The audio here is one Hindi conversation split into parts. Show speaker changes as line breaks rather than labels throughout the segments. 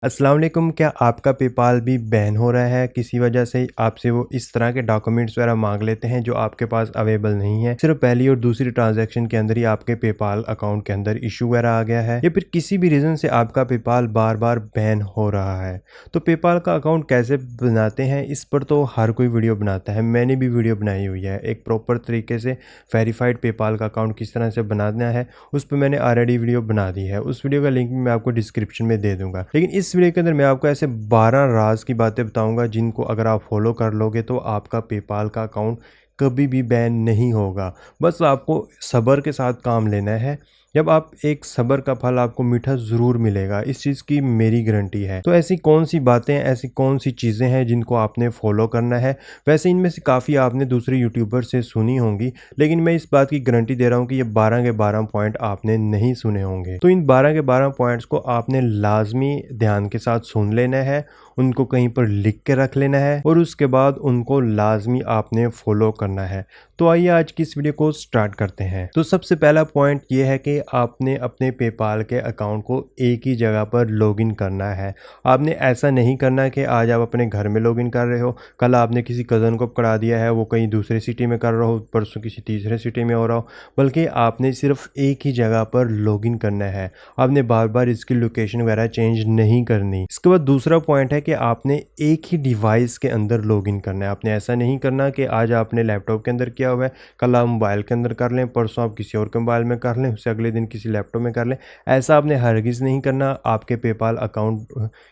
अस्सलाम वालेकुम। क्या आपका पेपाल भी बैन हो रहा है किसी वजह से? आपसे वो इस तरह के डॉक्यूमेंट्स वगैरह मांग लेते हैं जो आपके पास अवेलेबल नहीं है, सिर्फ पहली और दूसरी ट्रांजैक्शन के अंदर ही आपके पेपाल अकाउंट के अंदर इशू वगैरह आ गया है, या फिर किसी भी रीज़न से आपका पेपाल बार बार बैन हो रहा है। तो पेपाल का अकाउंट कैसे बनाते हैं, इस पर तो हर कोई वीडियो बनाता है। मैंने भी वीडियो बनाई हुई है एक प्रॉपर तरीके से वेरीफाइड पेपाल का अकाउंट किस तरह से बनाना है, उस पर मैंने ऑलरेडी वीडियो बना दी है। उस वीडियो का लिंक भी मैं आपको डिस्क्रिप्शन में दे दूंगा। लेकिन इस वीडियो के अंदर मैं आपको ऐसे 12 राज की बातें बताऊंगा जिनको अगर आप फॉलो कर लोगे तो आपका पेपाल का अकाउंट कभी भी बैन नहीं होगा। बस आपको सब्र के साथ काम लेना है। जब आप एक सब्र का फल आपको मीठा ज़रूर मिलेगा, इस चीज़ की मेरी गारंटी है। तो ऐसी कौन सी बातें, ऐसी कौन सी चीज़ें हैं जिनको आपने फॉलो करना है? वैसे इनमें से काफ़ी आपने दूसरे यूट्यूबर से सुनी होंगी, लेकिन मैं इस बात की गारंटी दे रहा हूँ कि ये 12 के 12 पॉइंट आपने नहीं सुने होंगे। तो इन 12 के 12 पॉइंट्स को आपने लाजमी ध्यान के साथ सुन लेना है, उनको कहीं पर लिख के रख लेना है और उसके बाद उनको लाजमी आपने फॉलो करना है। तो आइए आज की इस वीडियो को स्टार्ट करते हैं। तो सबसे पहला पॉइंट ये है कि आपने अपने पेपाल के अकाउंट को एक ही जगह पर लॉगिन करना है। आपने ऐसा नहीं करना कि आज आप अपने घर में लॉगिन कर रहे हो, कल आपने किसी कज़न को पकड़ा दिया है, वो कहीं दूसरे सिटी में कर रहा हो, परसों किसी तीसरे सिटी में हो रहा हो, बल्कि आपने सिर्फ एक ही जगह पर लॉगिन करना है। आपने बार बार इसकी लोकेशन वगैरह चेंज नहीं करनी। इसके बाद दूसरा पॉइंट है कि आपने एक ही डिवाइस के अंदर लॉगिन करना है। आपने ऐसा नहीं करना कि आज आपने लैपटॉप के अंदर किया हुआ है, कल आप मोबाइल के अंदर कर लें, परसों आप किसी और के मोबाइल में कर लें, उससे अगले दिन किसी लैपटॉप में कर लें। ऐसा आपने हरगिज़ नहीं करना। आपके पेपाल अकाउंट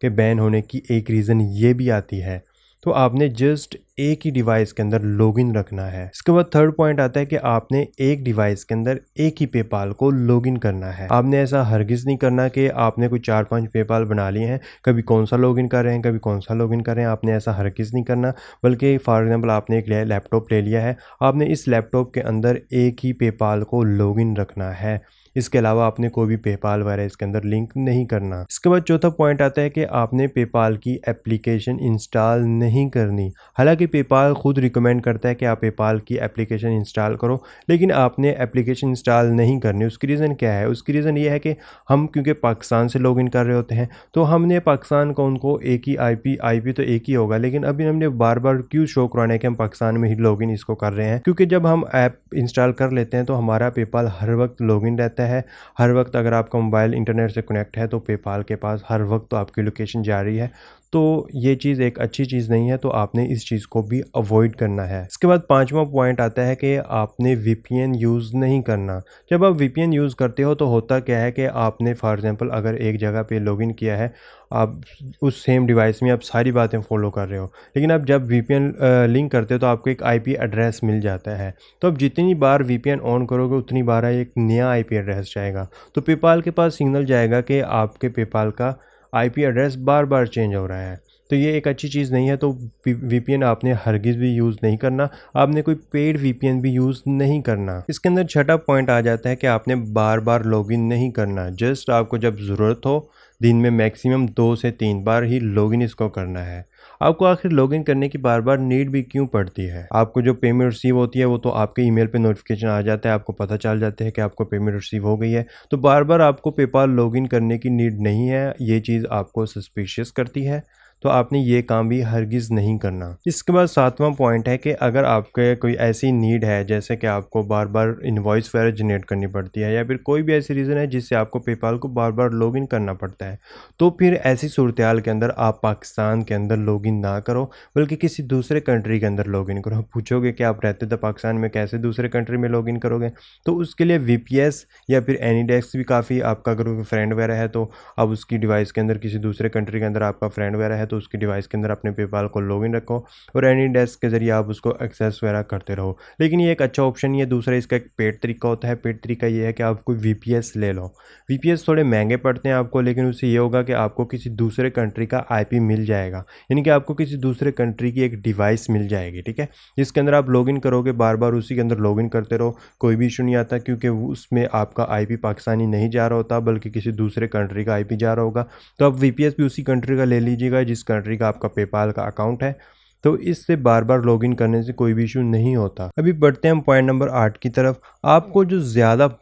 के बैन होने की एक रीज़न ये भी आती है। तो आपने जस्ट एक ही डिवाइस के अंदर लॉगिन रखना है। इसके बाद थर्ड पॉइंट आता है कि आपने एक डिवाइस के अंदर एक ही पेपाल को लॉगिन करना है। आपने ऐसा हरगिज़ नहीं करना कि आपने कोई 4-5 पेपाल बना लिए हैं, कभी कौन सा लॉगिन कर रहे हैं, कभी कौन सा लॉगिन कर रहे हैं। आपने ऐसा हरगिज़ नहीं करना। बल्कि फॉर एग्जांपल आपने एक लैपटॉप ले लिया है, आपने इस लैपटॉप के अंदर एक ही पेपाल को लॉगिन रखना है। इसके अलावा आपने कोई भी पेपाल वगैरह इसके अंदर लिंक नहीं करना। इसके बाद चौथा पॉइंट आता है कि आपने पेपाल की एप्लीकेशन इंस्टॉल नहीं करनी। हालांकि पेपाल खुद रिकमेंड करता है कि आप पेपाल की एप्लीकेशन इंस्टॉल करो, लेकिन आपने एप्लीकेशन इंस्टॉल नहीं करनी। उसकी रीज़न क्या है? उसकी रीज़न ये है कि हम क्योंकि पाकिस्तान से लॉगिन कर रहे होते हैं, तो हमने पाकिस्तान का उनको एक ही आईपी तो एक ही होगा, लेकिन अभी हमने बार बार क्यों शो कराना है कि हम पाकिस्तान में ही लॉगिन इसको कर रहे हैं? क्योंकि जब हम ऐप इंस्टॉल कर लेते हैं तो हमारा पेपाल हर वक्त लॉगिन रहता है। हर वक्त अगर आपका मोबाइल इंटरनेट से कनेक्ट है तो पेपाल के पास हर वक्त तो आपकी लोकेशन जा रही है। तो ये चीज़ एक अच्छी चीज़ नहीं है, तो आपने इस चीज़ को भी अवॉइड करना है। इसके बाद पांचवा पॉइंट आता है कि आपने वीपीएन यूज़ नहीं करना। जब आप वीपीएन यूज़ करते हो तो होता क्या है कि आपने फॉर एग्जांपल अगर एक जगह पे लॉगिन किया है, आप उस सेम डिवाइस में आप सारी बातें फॉलो कर रहे हो, लेकिन आप जब वीपीएन लिंक करते हो तो आपको एक आईपी एड्रेस मिल जाता है। तो आप जितनी बार वीपीएन ऑन करोगे उतनी बार एक नया आईपी एड्रेस जाएगा। तो पेपाल के पास सिग्नल जाएगा कि आपके पेपाल का आईपी एड्रेस बार बार चेंज हो रहा है। तो ये एक अच्छी चीज़ नहीं है। तो वीपीएन आपने हरगिज़ भी यूज़ नहीं करना। आपने कोई पेड वीपीएन भी यूज़ नहीं करना। इसके अंदर छठा पॉइंट आ जाता है कि आपने बार बार लॉगिन नहीं करना। जस्ट आपको जब ज़रूरत हो, दिन में मैक्सिमम 2 से 3 बार ही लॉगिन इसको करना है। आपको आखिर लॉगिन करने की बार बार नीड भी क्यों पड़ती है? आपको जो पेमेंट रिसीव होती है वो तो आपके ईमेल पे नोटिफिकेशन आ जाता है, आपको पता चल जाता है कि आपको पेमेंट रिसीव हो गई है। तो बार बार आपको पेपाल लॉगिन करने की नीड नहीं है। ये चीज़ आपको सस्पिशियस करती है, तो आपने ये काम भी हरगिज़ नहीं करना। इसके बाद सातवां पॉइंट है कि अगर आपके कोई ऐसी नीड है, जैसे कि आपको बार बार इनवॉइस वगैरह जनरेट करनी पड़ती है, या फिर कोई भी ऐसी रीज़न है जिससे आपको पेपाल को बार बार लॉगिन करना पड़ता है, तो फिर ऐसी सूरत हाल के अंदर आप पाकिस्तान के अंदर लॉगिन ना करो, बल्कि किसी दूसरे कंट्री के अंदर लॉगिन करो। आप पूछोगे कि आप रहते तो पाकिस्तान में, कैसे दूसरे कंट्री में लॉगिन करोगे? तो उसके लिए वीपीएस या फिर एनीडेस्क भी काफ़ी, आपका अगर कोई फ्रेंड वगैरह है तो अब उसकी डिवाइस के अंदर किसी दूसरे कंट्री के अंदर आपका फ्रेंड वगैरह है तो उसकी डिवाइस के अंदर अपने पेपाल को लॉगिन रखो और एनीडेस्क के ज़रिए आप उसको एक्सेस वगैरह करते रहो। लेकिन ये एक अच्छा ऑप्शन नहीं है। दूसरा इसका एक पेड तरीका होता है। पेड तरीका ये है कि आप कोई वीपीएस ले लो। वीपीएस थोड़े महंगे पड़ते हैं आपको, लेकिन उससे ये होगा कि आपको किसी दूसरे कंट्री का आईपी मिल जाएगा, यानी कि आपको किसी दूसरे कंट्री की एक डिवाइस मिल जाएगी, ठीक है, जिसके अंदर आप लॉगिन करोगे, बार बार उसी के अंदर लॉगिन करते रहो, कोई भी इशू नहीं आता, क्योंकि उसमें आपका आईपी पाकिस्तानी नहीं जा रहा होता बल्कि किसी दूसरे कंट्री का आईपी जा रहा होगा। तो आप वीपीएस भी उसी कंट्री का ले लीजिएगा जिस कंट्री का आपका पेपाल का अकाउंट है। तो इससे बार बार लॉगिन करने से कोई भी इशू नहीं होता। अभी बढ़ते हैं हम पॉइंट नंबर 8 की तरफ। आपको जो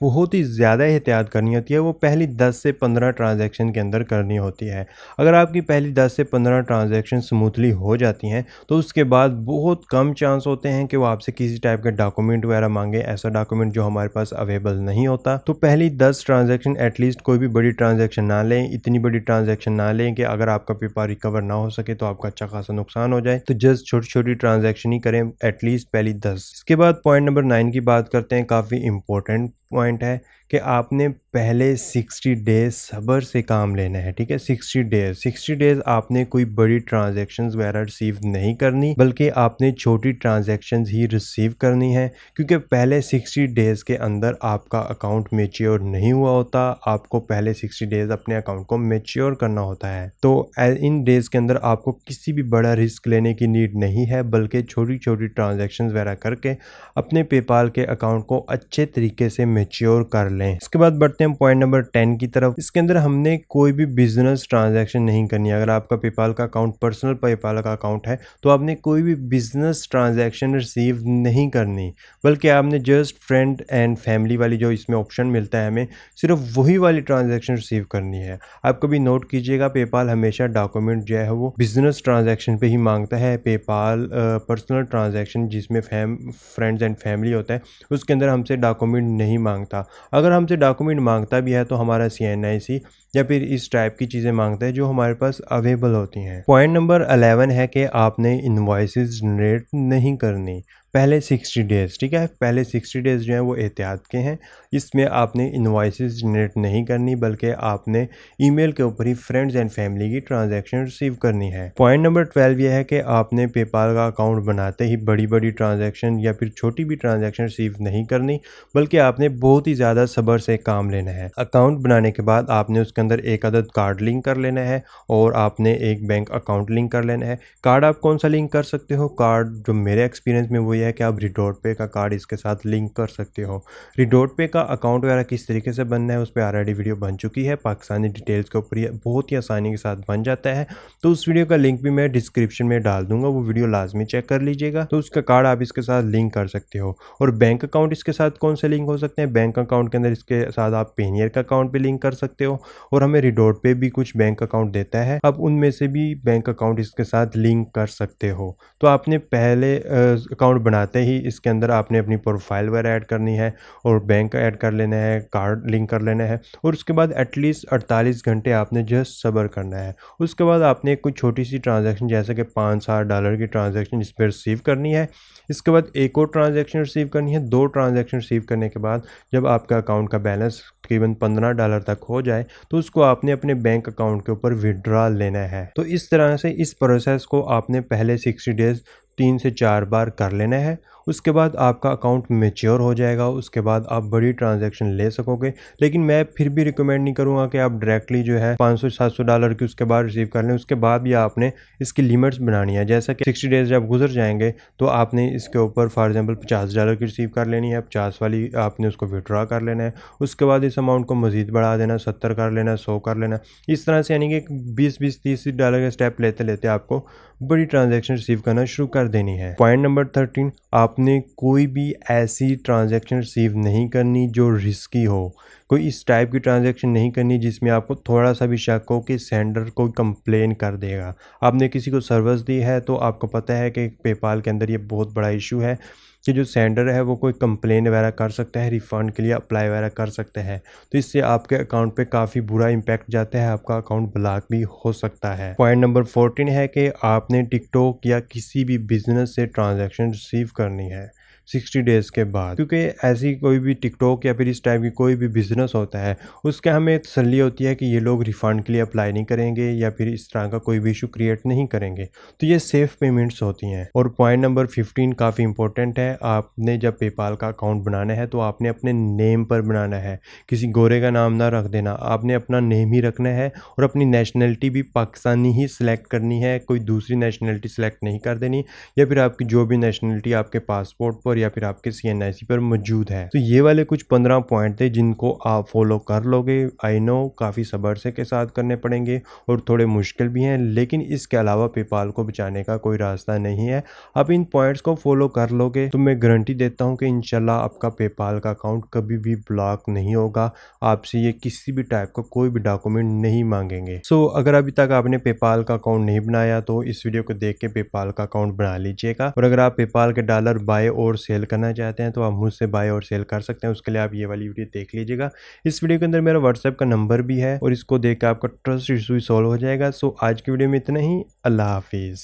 बहुत ही ज़्यादा एहतियात करनी होती है वो पहली 10 से 15 ट्रांजैक्शन के अंदर करनी होती है। अगर आपकी पहली 10 से 15 ट्रांजैक्शन स्मूथली हो जाती हैं तो उसके बाद बहुत कम चांस होते हैं कि वो आपसे किसी टाइप के डॉक्यूमेंट वगैरह मांगे, ऐसा डॉक्यूमेंट जो हमारे पास अवेलेबल नहीं होता। तो पहली 10 ट्रांजैक्शन एटलीस्ट कोई भी बड़ी ट्रांजैक्शन ना लें, इतनी बड़ी ट्रांजैक्शन ना लें कि अगर आपका पेपर रिकवर ना हो सके तो आपका अच्छा खासा नुकसान हो जाए। तो जस्ट छोटी छोटी ट्रांजैक्शन ही करें, एटलीस्ट पहली 10। इसके बाद पॉइंट नंबर 9 की बात करते हैं। काफ़ी इंपॉर्टेंट पॉइंट है कि आपने पहले 60 डेज सब्र से काम लेना है, ठीक है। 60 डेज आपने कोई बड़ी ट्रांजैक्शंस वगैरह रिसीव नहीं करनी, बल्कि आपने छोटी ट्रांजैक्शंस ही रिसीव करनी है, क्योंकि पहले 60 डेज के अंदर आपका अकाउंट मैच्योर नहीं हुआ होता। आपको पहले 60 डेज अपने अकाउंट को मैच्योर करना होता है। तो इन डेज के अंदर आपको किसी भी बड़ा रिस्क लेने की नीड नहीं है, बल्कि छोटी छोटी ट्रांजैक्शंस वगैरह करके अपने पेपाल के अकाउंट को अच्छे तरीके से मैच्योर कर लें। इसके बाद बढ़ते हैं पॉइंट नंबर 10 की तरफ। इसके अंदर हमने कोई भी बिजनेस ट्रांजैक्शन नहीं करनी है। अगर आपका पेपाल का अकाउंट पर्सनल पेपाल का अकाउंट है तो आपने कोई भी बिजनेस ट्रांजैक्शन रिसीव नहीं करनी, बल्कि आपने जस्ट फ्रेंड एंड फैमिली वाली जो इसमें ऑप्शन मिलता है हमें, सिर्फ वही वाली ट्रांजैक्शन रिसीव करनी है। आप कभी नोट कीजिएगा, पेपाल हमेशा डॉक्यूमेंट जो है वो बिजनेस ट्रांजैक्शन पे ही मांगता है। पेपाल पर्सनल ट्रांजैक्शन जिसमें फ्रेंड्स एंड फैमिली होता है उसके अंदर हमसे डॉक्यूमेंट नहीं मांगता। अगर हमसे डॉक्यूमेंट मांगता भी है तो हमारा CNIC या फिर इस टाइप की चीज़ें मांगता है जो हमारे पास अवेलेबल होती हैं। पॉइंट नंबर 11 है कि आपने इनवॉइसेस जनरेट नहीं करनी पहले 60 डेज, ठीक है। पहले 60 डेज जो है वो एहतियात के हैं। इसमें आपने इनवॉइसेस जनरेट नहीं करनी, बल्कि आपने ईमेल के ऊपर ही फ्रेंड्स एंड फैमिली की ट्रांजैक्शन रिसीव करनी है। पॉइंट नंबर 12 ये है कि आपने पेपाल का अकाउंट बनाते ही बड़ी बड़ी ट्रांजैक्शन या फिर छोटी भी ट्रांजैक्शन रिसीव नहीं करनी, बल्कि आपने बहुत ही ज़्यादा सब्र से काम लेना है। अकाउंट बनाने के बाद आपने उसके अंदर एक अदद कार्ड लिंक कर लेना है और आपने एक बैंक अकाउंट लिंक कर लेना है। कार्ड आप कौन सा लिंक कर सकते हो? कार्ड जो मेरे एक्सपीरियंस में वो है कि आप रिडोट पे का कार्ड इसके साथ लिंक कर सकते हो। रिडोट पे का अकाउंट वगैरह किस तरीके से बनना है उस पर ऑलरेडी वीडियो बन चुकी है, पाकिस्तानी डिटेल्स के ऊपर बहुत ही आसानी के साथ बन जाता है। तो उस वीडियो का लिंक भी मैं डिस्क्रिप्शन में डाल दूंगा, वो वीडियो लाजमी चेक कर लीजिएगा। तो उसका कार्ड आप इसके साथ लिंक कर सकते हो। और बैंक अकाउंट इसके साथ कौन से लिंक हो सकते हैं? बैंक अकाउंट के अंदर इसके साथ आप पेनियर का अकाउंट भी लिंक कर सकते हो, और हमें रिडोट पे भी कुछ बैंक अकाउंट देता है, अब उनमें से भी बैंक अकाउंट इसके साथ लिंक कर सकते हो। तो आपने पहले अकाउंट बनाते ही इसके अंदर आपने अपनी प्रोफाइल वगैरह ऐड करनी है और बैंक ऐड कर लेना है, कार्ड लिंक कर लेना है, और उसके बाद एटलीस्ट 48 घंटे आपने जस्ट सब्र करना है। उसके बाद आपने कोई छोटी सी ट्रांजैक्शन जैसे कि $5-7 की ट्रांजैक्शन इस पर रिसीव करनी है। इसके बाद एक और ट्रांजैक्शन रिसीव करनी है। 2 ट्रांजैक्शन रिसीव करने के बाद जब आपका अकाउंट का बैलेंस तकरीबन $15 तक हो जाए तो उसको आपने अपने बैंक अकाउंट के ऊपर विड्रॉ लेना है। तो इस तरह से इस प्रोसेस को आपने पहले 60 डेज 3 से 4 बार कर लेना है। उसके बाद आपका अकाउंट मैच्योर हो जाएगा, उसके बाद आप बड़ी ट्रांजैक्शन ले सकोगे। लेकिन मैं फिर भी रिकमेंड नहीं करूँगा कि आप डायरेक्टली जो है $500-700 की उसके बाद रिसीव कर लें। उसके बाद भी आपने इसकी लिमिट्स बनानी है, जैसा कि 60 डेज जब गुजर जाएंगे तो आपने इसके ऊपर फॉर एग्जांपल $50 की रिसीव कर लेनी है, 50 वाली आपने उसको विड्रॉ कर लेना है। उसके बाद इस अमाउंट को मज़ीद बढ़ा देना, 70 कर लेना, 100 कर लेना। इस तरह से यानी कि 20-30 के स्टेप लेते लेते आपको बड़ी ट्रांजैक्शन रिसीव करना शुरू कर देनी है। पॉइंट नंबर 13, आपने कोई भी ऐसी ट्रांजैक्शन रिसीव नहीं करनी जो रिस्की हो। कोई इस टाइप की ट्रांजैक्शन नहीं करनी जिसमें आपको थोड़ा सा भी शक हो कि सेंडर कोई कंप्लेन कर देगा। आपने किसी को सर्विस दी है तो आपको पता है कि पेपाल के अंदर ये बहुत बड़ा इशू है कि जो सेंडर है वो कोई कंप्लेन वगैरह कर सकता है, रिफ़ंड के लिए अप्लाई वगैरह कर सकता है। तो इससे आपके अकाउंट पे काफ़ी बुरा इम्पैक्ट जाता है, आपका अकाउंट ब्लॉक भी हो सकता है। पॉइंट नंबर 14 है कि आपने टिकटॉक या किसी भी बिजनेस से ट्रांजैक्शन रिसीव करनी है 60 डेज़ के बाद, क्योंकि ऐसी कोई भी टिकटॉक या फिर इस टाइप की कोई भी बिज़नेस होता है उसका हमें तसल्ली होती है कि ये लोग रिफ़ंड के लिए अप्लाई नहीं करेंगे या फिर इस तरह का कोई भी इशू क्रिएट नहीं करेंगे। तो ये सेफ़ पेमेंट्स होती हैं। और पॉइंट नंबर 15 काफ़ी इंपॉर्टेंट है। आपने जब पेपाल का अकाउंट बनाना है तो आपने अपने नेम पर बनाना है, किसी गोरे का नाम ना रख देना, आपने अपना नेम ही रखना है और अपनी नेशनलिटी भी पाकिस्तानी ही सिलेक्ट करनी है, कोई दूसरी नेशनलिटी सिलेक्ट नहीं कर देनी, या फिर आपकी जो भी नेशनलिटी आपके पासपोर्ट पर या फिर आपके CNIC पर मौजूद है। तो ये वाले कुछ 15 पॉइंट थे जिनको आप फॉलो कर लोगे। आई नो काफ़ी सब्र से के साथ करने पड़ेंगे और थोड़े मुश्किल भी हैं, लेकिन इसके अलावा पेपाल को बचाने का कोई रास्ता नहीं है। आप इन पॉइंट्स को फॉलो कर लोगे तो मैं गारंटी देता हूँ कि इंशाल्लाह आपका पेपाल का अकाउंट कभी भी ब्लॉक नहीं होगा। आपसे ये किसी भी टाइप का कोई भी डॉक्यूमेंट नहीं मांगेंगे। सो अगर अभी तक आपने पेपाल का अकाउंट नहीं बनाया तो इस वीडियो को देख के पेपाल का अकाउंट बना लीजिएगा। और अगर आप पेपाल के डॉलर बाय और सेल करना चाहते हैं तो आप मुझसे बाय और सेल कर सकते हैं। उसके लिए आप ये वाली वीडियो देख लीजिएगा। इस वीडियो के अंदर मेरा व्हाट्सएप का नंबर भी है और इसको देख के आपका ट्रस्ट इशू सॉल्व हो जाएगा। सो आज की वीडियो में इतना ही। अल्लाह हाफिज़।